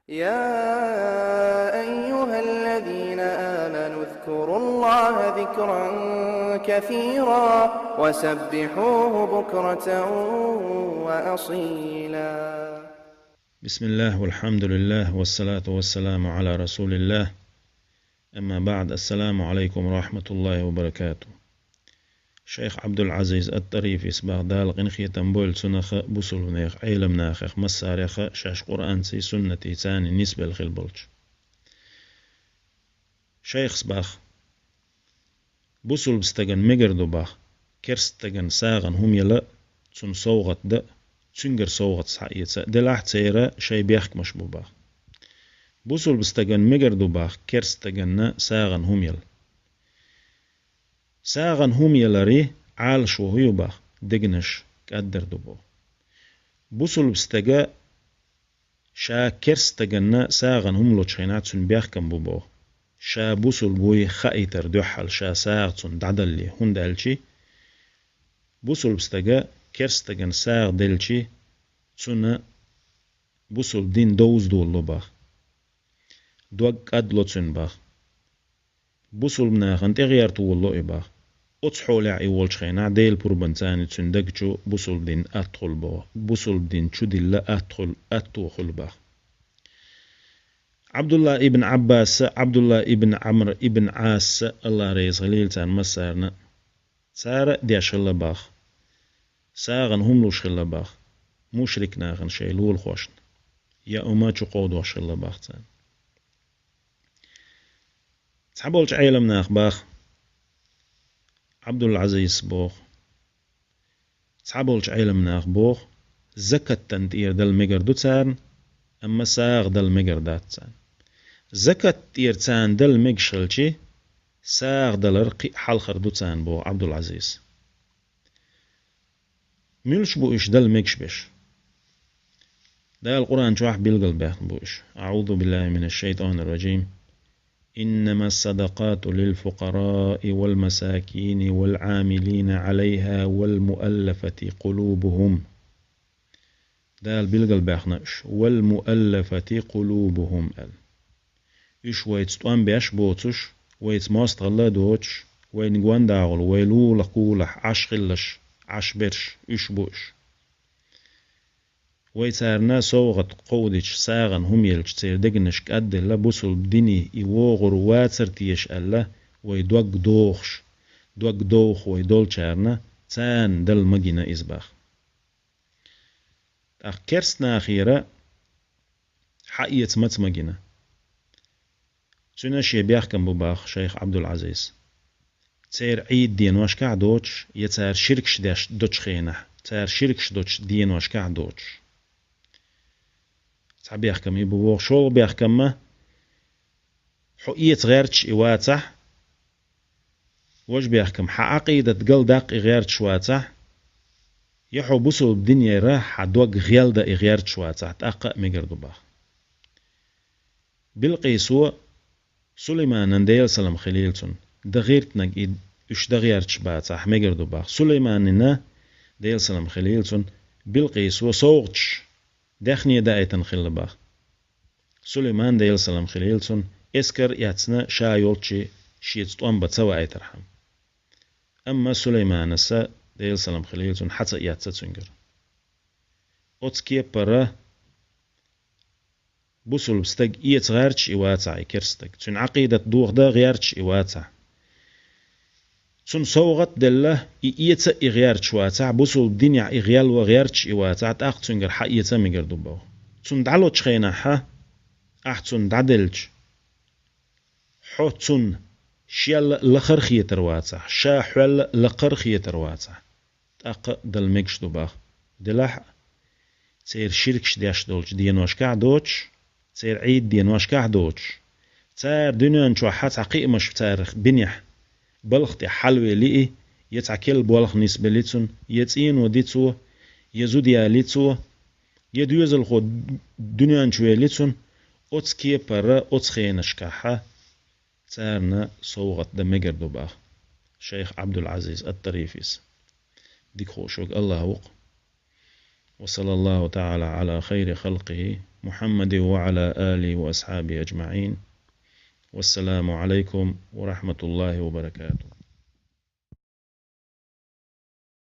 يا أيها الذين آمنوا اذكروا الله ذكرا كثيرا وسبحوه بكرة وأصيلا. بسم الله والحمد لله والصلاة والسلام على رسول الله. أما بعد، السلام عليكم ورحمة الله وبركاته. شيخ عبد العزيز الطريف إسباغ دال غنخي تنبول سنخ بسل نيخ عيلم ناخخ مساريخ شاش قرآن سي سنتي تاني نسبة الخلبولش. شيخ سباخ بسل بستغن مگردو باخ كرستغن ساغن هم يلا تون صوغت دا تنجر صوغت صحية دلاح تيرا شي بيخك مشبو باخ بسل بستغن مگردو باخ كرستغن ساغن هم يلا ساغن هم يلاري عال شو هيو باخ دقنش قدر دبو بسل بستغا شا كرستغن ساغن هم لوچخينات سن بيخكم بو شا بسل بوي خايتر دوحل شا ساغتون دعدلي هندالشي بسل بستغا كرستغن ساغ دلشي تون بسل دين دوز دولو باخ دوغ قد لوتسن باخ بسل بناخن تغير تولو باخ أتصحول عي والشخينا ديل بربنتاني تندقجو بسل دين أدخل بو بسل دين شو ديلا أدخل باخ عبد الله ابن عباس عبد الله ابن عمرو ابن عاص الله ريز غليل تان مسارنا سارة ديش الله باخ ساغن هم لوش الله باخ مشرك ناغن شيلو الخوشن يا أما تقود وش الله باخ تان تحبولش عيلم ناخ باخ عبد العزيز بوخ تحبولش عيلم ناخ بوخ زكاة تنتير دل مجر دو تان أما ساغ دل مجر دات تان زكاة تير تان دل مجشلشي ساغ دل رقي حالخر دو تان بو عبد العزيز ملش بو إش دل مجشبش دا القرآن شواح بيلقل بيخ بو إش أعوذ بالله من الشيطان الرجيم إنما الصدقات للفقراء والمساكين والعاملين عليها والمؤلفة قلوبهم دال بيلقل بيخنش والمؤلفة قلوبهم إيش ويتستوان بيش بوتش ويتماست غلا دوتش وينقوان داغل ويلو لقولح عشقلش عشبرش إيش بوش ويتارنا صوغت قودش ساغن هم يلش تير دقنش قد الله بسل بديني يوغر واتر تيش الله ويدوق دوخش دوق دوخ ويدول شارنا تان دل مجينا إزباخ كرسنا أخيرا حقية مت مجينا سنة بيحكم بباخ شيخ عبد العزيز تير عيد دين واش كعدوش يتار شركش داش دوش خينح تار شركش دوش دين واش كعدوش بيحكم يبوغ شو بيحكم ما حقية غيرتش إواتح وش بيحكم حعقيدة قل داق غيرتش واتح يحو بسو بدنيا راح عدوق غيال دا غيرتش واتح تأقى مقردو باخ بالقيسو سليمان نديل سلام خليلتون دا غيرتنق إش دا غيرتش باتح مقردو باخ سليمان نا ديل سلام خليلتون بالقيسو صوغتش داخني دايتن خل باخ سليمان ديل سلام خليلتون اسكر ياتسنا شايولتشي شيتستوان بتسوى ايترحم اما سليمان سا ديل سلام خليلتون حتى ياتسا تنجر اوتسكي برا بوسل بستق ايت غيرتش ايواتع كرستق تن عقيدة دوغ دا غيرتش ايواتع تن صوغت دله ايت غيرتش واتع بوسل الدنيا غيال وغيرتش ايواتع تاق تنجر حقيتا ميقردو باو تن دعلو تشخينا حا احتن دعدلج حوتن شيال لخرخية ترواتع شا حول لقرخية ترواتع تاق دل ميقش دو باخ دلح تير شركش داش دولج دينوش كعدوش تير عيد دينوش كعدوش تار دنيا نشو حات عقيق مش تاريخ بنيح بلختي حلوة لئي يتعكل بولخ نسبة لتون يتين وديتو يزوديا لتو يدويزل خود دنيا نشو لتون أتسكي برا أتسخينش كحا تارنا صوغت دمجر دباخ شيخ عبد العزيز الطريفيس ديك خوشوك الله وق وصلى الله تعالى على خير خلقه محمد وعلى آله وأصحابه أجمعين. والسلام عليكم ورحمة الله وبركاته.